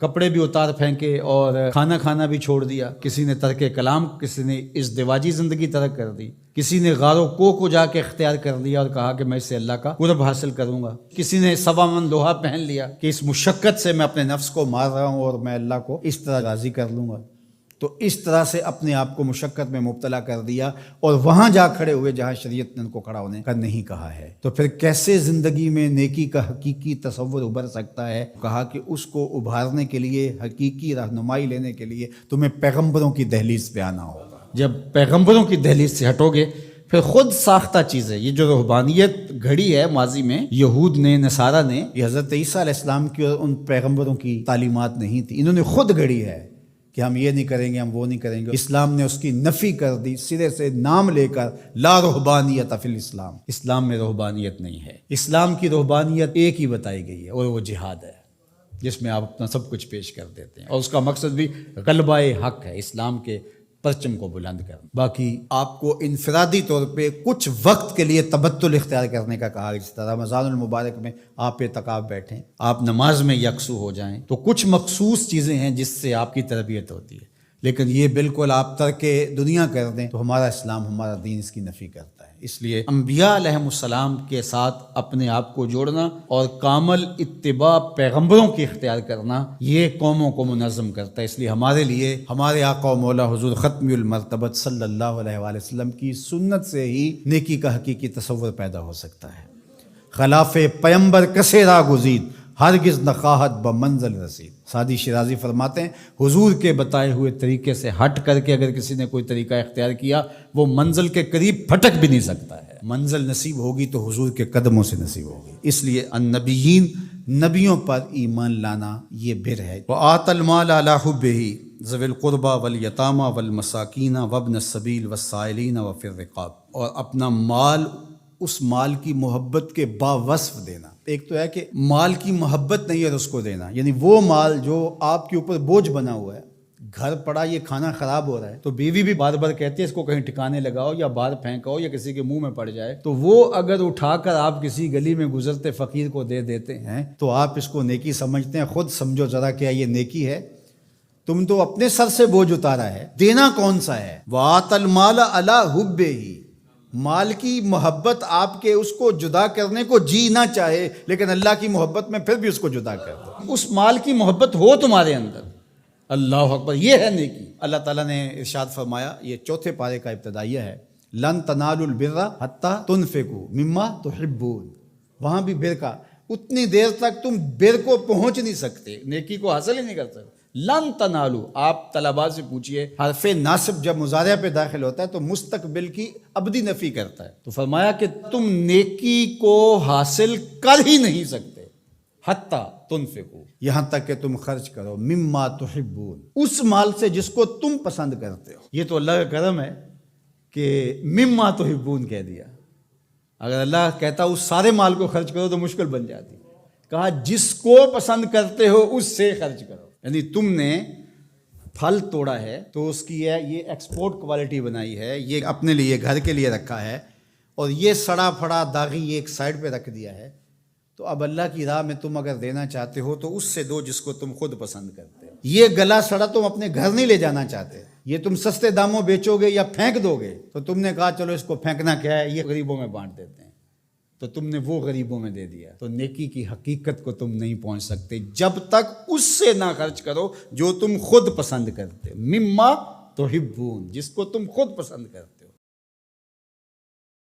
کپڑے بھی اتار پھینکے اور کھانا کھانا بھی چھوڑ دیا، کسی نے ترک کلام، کسی نے ازدواجی زندگی ترک کر دی، کسی نے غار و کوہ کو جا کے اختیار کر لیا اور کہا کہ میں اس سے اللہ کا قرب حاصل کروں گا، کسی نے 1.25 من لوہا پہن لیا کہ اس مشقت سے میں اپنے نفس کو مار رہا ہوں اور میں اللہ کو اس طرح راضی کر لوں گا۔ تو اس طرح سے اپنے آپ کو مشقت میں مبتلا کر دیا اور وہاں جا کھڑے ہوئے جہاں شریعت نے ان کو کھڑا ہونے کا نہیں کہا ہے۔ تو پھر کیسے زندگی میں نیکی کا حقیقی تصور ابھر سکتا ہے؟ کہا کہ اس کو ابھارنے کے لیے، حقیقی رہنمائی لینے کے لیے تمہیں پیغمبروں کی دہلیز پہ آنا ہوگا۔ جب پیغمبروں کی دہلیز سے ہٹو گے پھر خود ساختہ چیزیں، یہ جو روحانیت گھڑی ہے ماضی میں یہود نے، نصارہ نے، یہ حضرت عیسیٰ علیہ السلام کی اور ان پیغمبروں کی تعلیمات نہیں تھی، انہوں نے خود گھڑی ہے کہ ہم یہ نہیں کریں گے، ہم وہ نہیں کریں گے۔ اسلام نے اس کی نفی کر دی، سرے سے نام لے کر، لا رہبانیت فی الاسلام، اسلام میں رہبانیت نہیں ہے۔ اسلام کی رہبانیت ایک ہی بتائی گئی ہے اور وہ جہاد ہے، جس میں آپ اپنا سب کچھ پیش کر دیتے ہیں، اور اس کا مقصد بھی غلبہ حق ہے، اسلام کے پرچم کو بلند کرنا۔ باقی آپ کو انفرادی طور پہ کچھ وقت کے لیے تبتل اختیار کرنے کا کہا، جس طرح رمضان المبارک میں آپ اعتکاف بیٹھیں، آپ نماز میں یکسو ہو جائیں، تو کچھ مخصوص چیزیں ہیں جس سے آپ کی تربیت ہوتی ہے، لیکن یہ بالکل آپ ترک دنیا کر دیں تو ہمارا اسلام، ہمارا دین اس کی نفی کرتا ہے۔ اس لیے انبیاء علیہ السلام کے ساتھ اپنے آپ کو جوڑنا اور کامل اتباع پیغمبروں کی اختیار کرنا، یہ قوموں کو منظم کرتا ہے۔ اس لیے ہمارے لیے ہمارے آقا و مولا حضور ختم المرتبت صلی اللہ علیہ وآلہ وسلم کی سنت سے ہی نیکی کا حقیقی تصور پیدا ہو سکتا ہے۔ خلاف پیمبر کسے را گزید، ہرگز نخواہت بمنزل رسید۔ سعدی شیرازی فرماتے ہیں حضور کے بتائے ہوئے طریقے سے ہٹ کر کے اگر کسی نے کوئی طریقہ اختیار کیا، وہ منزل کے قریب پھٹک بھی نہیں سکتا ہے۔ منزل نصیب ہوگی تو حضور کے قدموں سے نصیب ہوگی۔ اس لیے النبیین، نبیوں پر ایمان لانا یہ بر ہے۔ وآت المال علی حبہ ذوی القربى والیتامى والمساکین وابن السبیل والسائلین وفی الرقاب، اور اپنا مال اس مال کی محبت کے باوصف دینا۔ ایک تو ہے کہ مال کی محبت نہیں ہے اس کو دینا، یعنی وہ مال جو آپ کے اوپر بوجھ بنا ہوا ہے، گھر پڑا یہ کھانا خراب ہو رہا ہے تو بیوی بھی بار بار کہتی ہے اس کو کہیں ٹھکانے لگاؤ یا باہر پھینکاؤ یا کسی کے منہ میں پڑ جائے، تو وہ اگر اٹھا کر آپ کسی گلی میں گزرتے فقیر کو دے دیتے ہیں تو آپ اس کو نیکی سمجھتے ہیں۔ خود سمجھو ذرا کیا یہ نیکی ہے؟ تم تو اپنے سر سے بوجھ اتارا ہے، دینا کون سا ہے؟ وآت المال علی حبہ، مال کی محبت آپ کے اس کو جدا کرنے کو جی نہ چاہے، لیکن اللہ کی محبت میں پھر بھی اس کو جدا کر دو۔ اس مال کی محبت ہو تمہارے اندر، اللہ اکبر، یہ ہے نیکی۔ اللہ تعالیٰ نے ارشاد فرمایا، یہ 4 پارے کا ابتدائیہ ہے، لن تنالوا البر حتی تنفقوا مما تحبون۔ وہاں بھی بر کا، اتنی دیر تک تم بر کو پہنچ نہیں سکتے، نیکی کو حاصل ہی نہیں کر سکتے۔ لن تنالو، آپ طلباء سے پوچھئے، حرف ناصب جب مضارع پہ داخل ہوتا ہے تو مستقبل کی ابدی نفی کرتا ہے، تو فرمایا کہ تم نیکی کو حاصل کر ہی نہیں سکتے حتی تنفقوا، یہاں تک کہ تم خرچ کرو، مما تحبون، اس مال سے جس کو تم پسند کرتے ہو۔ یہ تو اللہ کا کرم ہے کہ مما تحبون کہہ دیا، اگر اللہ کہتا اس سارے مال کو خرچ کرو تو مشکل بن جاتی۔ کہا جس کو پسند کرتے ہو اس سے خرچ کرو، یعنی تم نے پھل توڑا ہے تو اس کی یہ ایکسپورٹ کوالٹی بنائی ہے، یہ اپنے لیے گھر کے لیے رکھا ہے، اور یہ سڑا پھڑا داغی یہ ایک سائڈ پہ رکھ دیا ہے، تو اب اللہ کی راہ میں تم اگر دینا چاہتے ہو تو اس سے دو جس کو تم خود پسند کرتے ہو۔ یہ گلا سڑا تم اپنے گھر نہیں لے جانا چاہتے، یہ تم سستے داموں بیچو گے یا پھینک دو گے، تو تم نے کہا چلو اس کو پھینکنا کیا ہے، یہ غریبوں میں بانٹ دیتے ہیں، تو تم نے وہ غریبوں میں دے دیا۔ تو نیکی کی حقیقت کو تم نہیں پہنچ سکتے جب تک اس سے نہ خرچ کرو جو تم خود پسند کرتے، مما تحبون، جس کو تم خود پسند کرتے۔